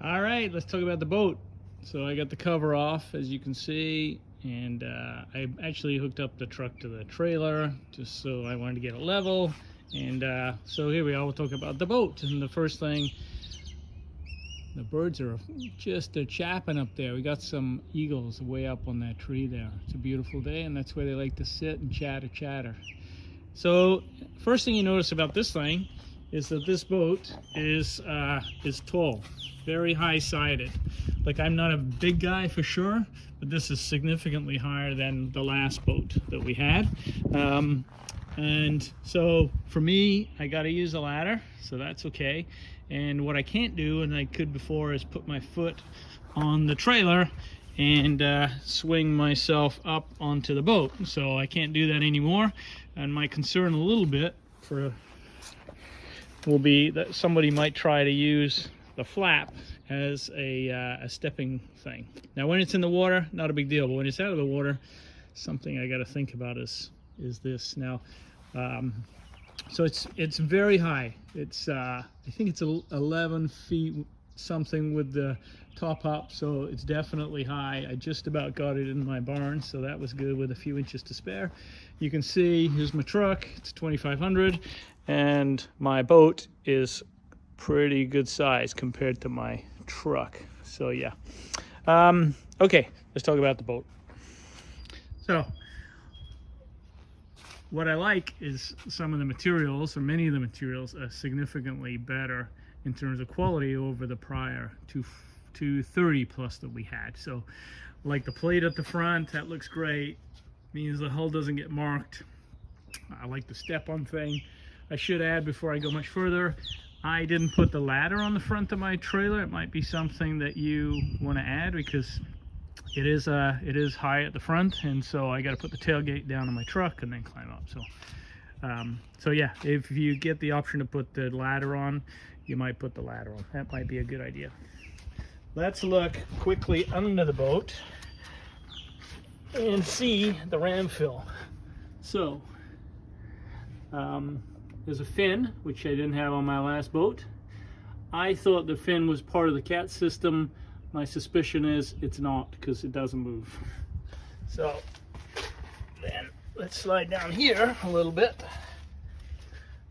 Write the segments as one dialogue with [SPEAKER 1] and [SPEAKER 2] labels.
[SPEAKER 1] All right, let's talk about the boat. So I got the cover off, as you can see, and I actually hooked up the truck to the trailer just so I wanted to get it level. And so here we are, we'll talk about the boat. And the first thing, the birds are just chapping up there. We got some eagles way up on that tree there. It's a beautiful day, and that's where they like to sit and chatter. So first thing you notice about this thing is that this boat is tall, very high-sided. Like, I'm not a big guy for sure, but this is significantly higher than the last boat that we had. And so for me, I got to use a ladder, so that's okay. And what I can't do, and I could before, is put my foot on the trailer and swing myself up onto the boat. So I can't do that anymore. And my concern a little bit will be that somebody might try to use the flap as a stepping thing. Now when it's in the water, not a big deal, but when it's out of the water, something I got to think about is this. Now so it's very high. It's I think it's 11 feet something with the top up, so it's definitely high. I just about got it in my barn, so that was good with a few inches to spare. You can see here's my truck, it's 2500, and my boat is pretty good size compared to my truck. So yeah, okay, let's talk about the boat. So what I like is some of the materials, or many of the materials, are significantly better in terms of quality over the prior 230 plus that we had. So like the plate at the front, that looks great, means the hull doesn't get marked. I like the step-on thing. I should add, before I go much further, I didn't put the ladder on the front of my trailer. It might be something that you want to add, because it is high at the front, and so I got to put the tailgate down on my truck and then climb up. So yeah, if you get the option to put the ladder on, you might put the ladder on. That might be a good idea. Let's look quickly under the boat and see the ram fill. So there's a fin, which I didn't have on my last boat. I thought the fin was part of the cat system. My suspicion is it's not, because it doesn't move. So then let's slide down here a little bit,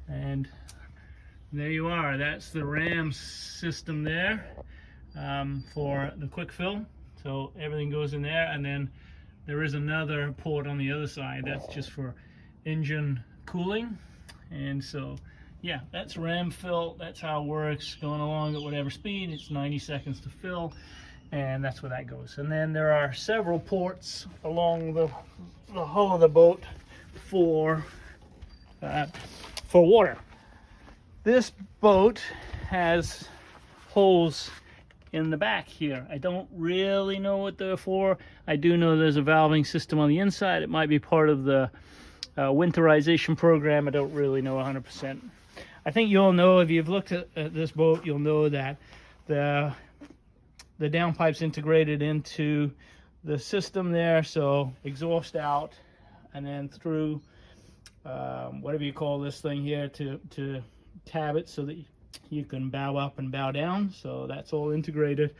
[SPEAKER 1] and there you are. That's the ram system there for the quick fill. So everything goes in there, and then there is another port on the other side. That's just for engine cooling. And so yeah, that's ram fill. That's how it works, going along at whatever speed. It's 90 seconds to fill, and that's where that goes. And then there are several ports along the hull of the boat for water. This boat has holes in the back here. I don't really know what they're for. I do know there's a valving system on the inside. It might be part of the winterization program. I don't really know 100%. I think you'll know, if you've looked at this boat, you'll know that the downpipe's integrated into the system there. So exhaust out, and then through whatever you call this thing here to tab it so that you can bow up and bow down. So that's all integrated.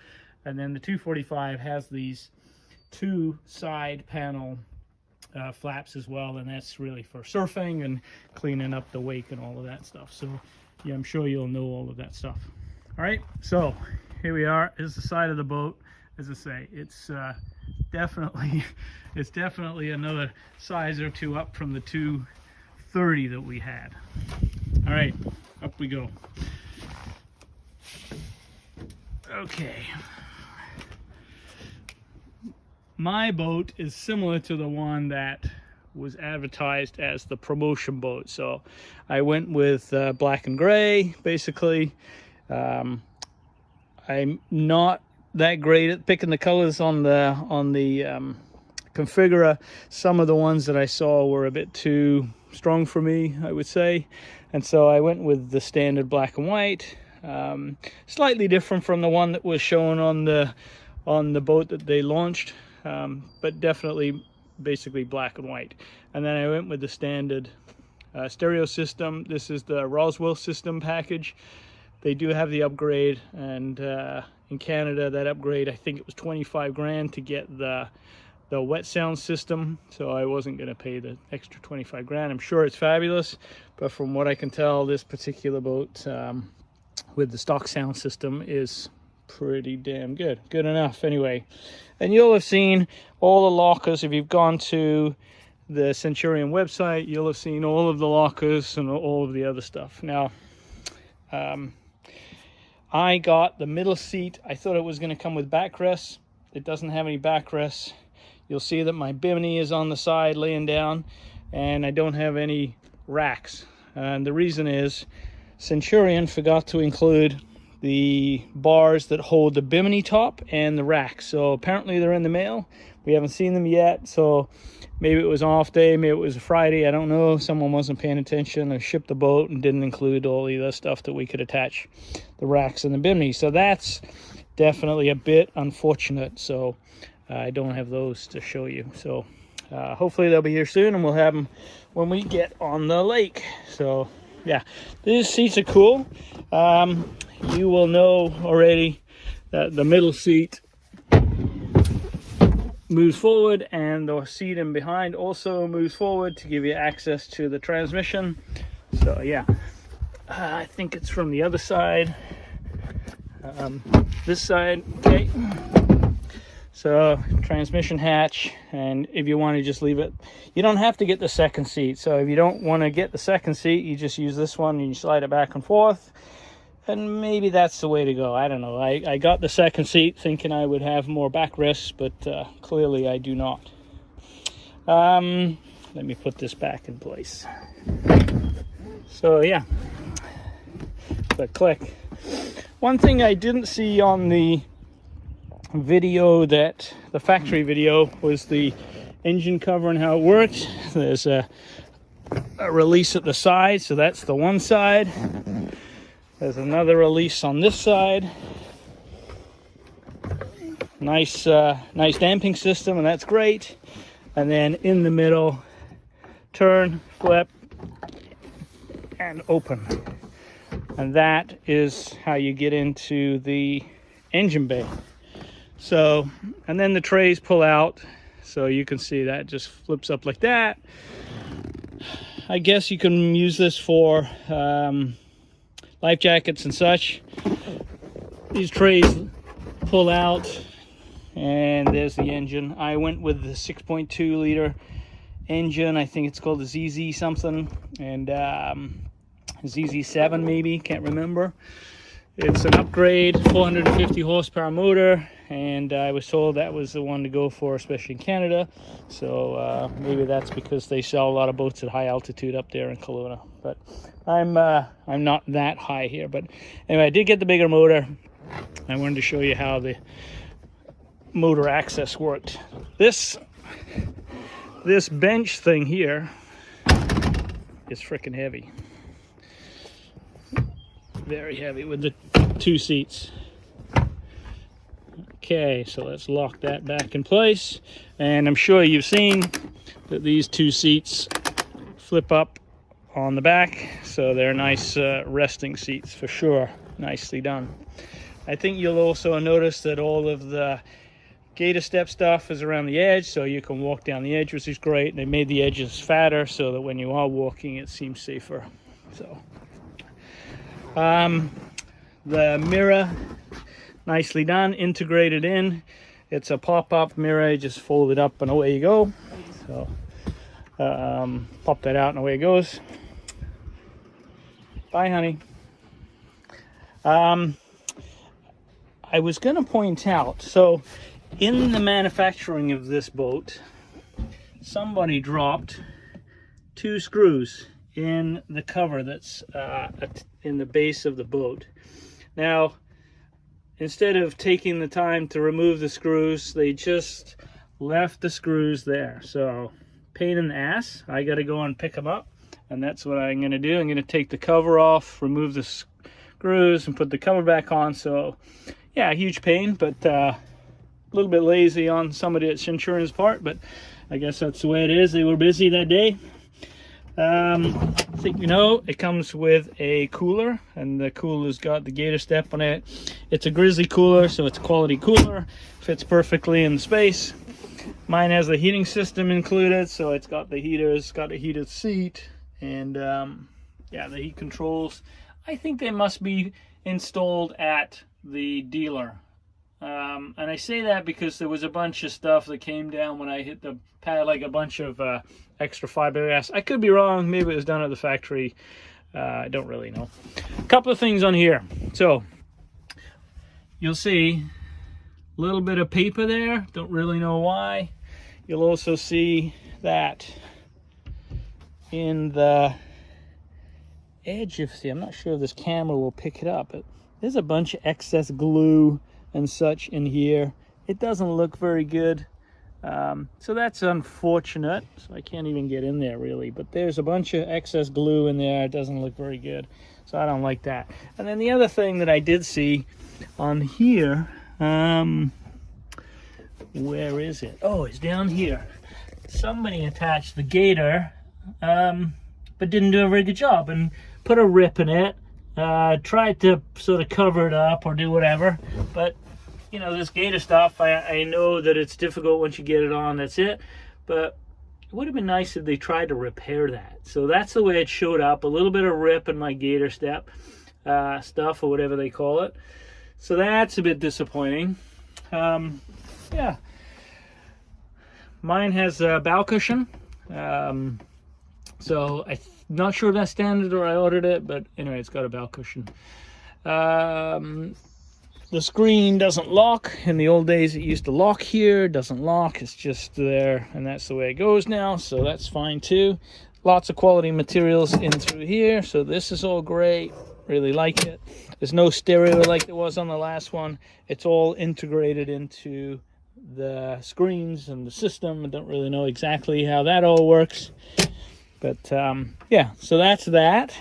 [SPEAKER 1] And then the 245 has these two side panel flaps as well, and that's really for surfing and cleaning up the wake and all of that stuff. So yeah, I'm sure you'll know all of that stuff. All right, so here we are. Is the side of the boat. As I say, it's definitely another size or two up from the 230 that we had. All right, up we go. Okay, my boat is similar to the one that was advertised as the promotion boat. So I went with black and gray, basically. I'm not that great at picking the colors on the configurer. Some of the ones that I saw were a bit too strong for me, I would say, and so I went with the standard black and white. Slightly different from the one that was shown on the boat that they launched, but definitely basically black and white. And then I went with the standard stereo system. This is the Roswell system package. they do have the upgrade, and in Canada that upgrade, I think it was 25 grand to get the wet sound system, so I wasn't going to pay the extra 25 grand. I'm sure it's fabulous, but from what I can tell, this particular boat with the stock sound system is pretty damn good enough anyway. And you'll have seen all the lockers. If you've gone to the Centurion website, you'll have seen all of the lockers and all of the other stuff. Now I got the middle seat. I thought it was going to come with backrests. It doesn't have any backrests. You'll see that my bimini is on the side laying down, and I don't have any racks. And the reason is Centurion forgot to include the bars that hold the bimini top and the rack. So apparently they're in the mail. We haven't seen them yet, so maybe it was an off day, maybe it was a Friday, I don't know. Someone wasn't paying attention or shipped the boat and didn't include all the other stuff that we could attach the racks and the bimini. So that's definitely a bit unfortunate. So I don't have those to show you. So hopefully they'll be here soon, and we'll have them when we get on the lake. So yeah, these seats are cool. You will know already that the middle seat moves forward, and the seat in behind also moves forward to give you access to the transmission. So yeah, I think it's from the other side, this side. Okay, so transmission hatch, and if you want to just leave it, you don't have to get the second seat. So if you don't want to get the second seat, you just use this one and you slide it back and forth, and maybe that's the way to go. I don't know. I got the second seat thinking I would have more backrests, but clearly I do not. Let me put this back in place. So yeah, but click. One thing I didn't see on the video, that the factory video, was the engine cover and how it worked. There's a release at the side, so that's the one side. There's another release on this side. Nice damping system, and that's great. And then in the middle, turn, flip, and open. And that is how you get into the engine bay. So, and then the trays pull out, so you can see that just flips up like that. I guess you can use this for life jackets and such. These trays pull out, and there's the engine. I went with the 6.2 liter engine. I think it's called the ZZ something, and ZZ7 maybe, can't remember. It's an upgrade, 450 horsepower motor, and I was told that was the one to go for, especially in Canada. So maybe that's because they sell a lot of boats at high altitude up there in Kelowna. But I'm not that high here. But anyway, I did get the bigger motor. I wanted to show you how the motor access worked. This bench thing here is freaking heavy. Very heavy with the two seats. Okay, so let's lock that back in place. And I'm sure you've seen that these two seats flip up on the back, so they're nice resting seats for sure. Nicely done. I think you'll also notice that all of the gator step stuff is around the edge, so you can walk down the edge, which is great. They made the edges fatter so that when you are walking it seems safer. So the mirror, nicely done, integrated in. It's a pop-up mirror, just fold it up and away you go. So pop that out and away it goes. Bye, honey. I was going to point out, so in the manufacturing of this boat, somebody dropped 2 screws in the cover that's in the base of the boat. Now, instead of taking the time to remove the screws, they just left the screws there. So, pain in the ass. I got to go and pick them up, and that's what I'm going to do. I'm going to take the cover off, remove the screws, and put the cover back on. So, yeah, huge pain, but a little bit lazy on somebody at Centurion's part, but I guess that's the way it is. They were busy that day. I think you know it comes with a cooler, and the cooler's got the gator step on it. It's a Grizzly cooler, so it's a quality cooler. Fits perfectly in the space. Mine has the heating system included, so it's got the heaters, got a heated seat, and yeah, the heat controls. I think they must be installed at the dealer. And I say that because there was a bunch of stuff that came down when I hit the pad, like a bunch of extra fiberglass. I could be wrong. Maybe it was done at the factory. I don't really know. A couple of things on here. So you'll see a little bit of paper there. Don't really know why. You'll also see that in the edge of, see, I'm not sure if this camera will pick it up, but there's a bunch of excess glue and such in here. It doesn't look very good, so that's unfortunate. So I can't even get in there really, but there's a bunch of excess glue in there. It doesn't look very good, so I don't like that. And then the other thing that I did see on here, where is it? Oh, it's down here. Somebody attached the gator, but didn't do a very good job and put a rip in it. Tried to sort of cover it up or do whatever, but you know, this gator stuff, I know that it's difficult once you get it on, that's it, but it would have been nice if they tried to repair that. So that's the way it showed up, a little bit of rip in my gator step stuff, or whatever they call it. So that's a bit disappointing. Yeah, mine has a bow cushion, so I'm not sure if that's standard or I ordered it, but anyway, it's got a bow cushion. The screen doesn't lock. In the old days, it used to lock here. It doesn't lock. It's just there, and that's the way it goes now, so that's fine too. Lots of quality materials in through here, so this is all great. Really like it. There's no stereo like there was on the last one. It's all integrated into the screens and the system. I don't really know exactly how that all works, but yeah, so that's that.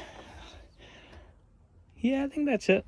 [SPEAKER 1] Yeah, I think that's it.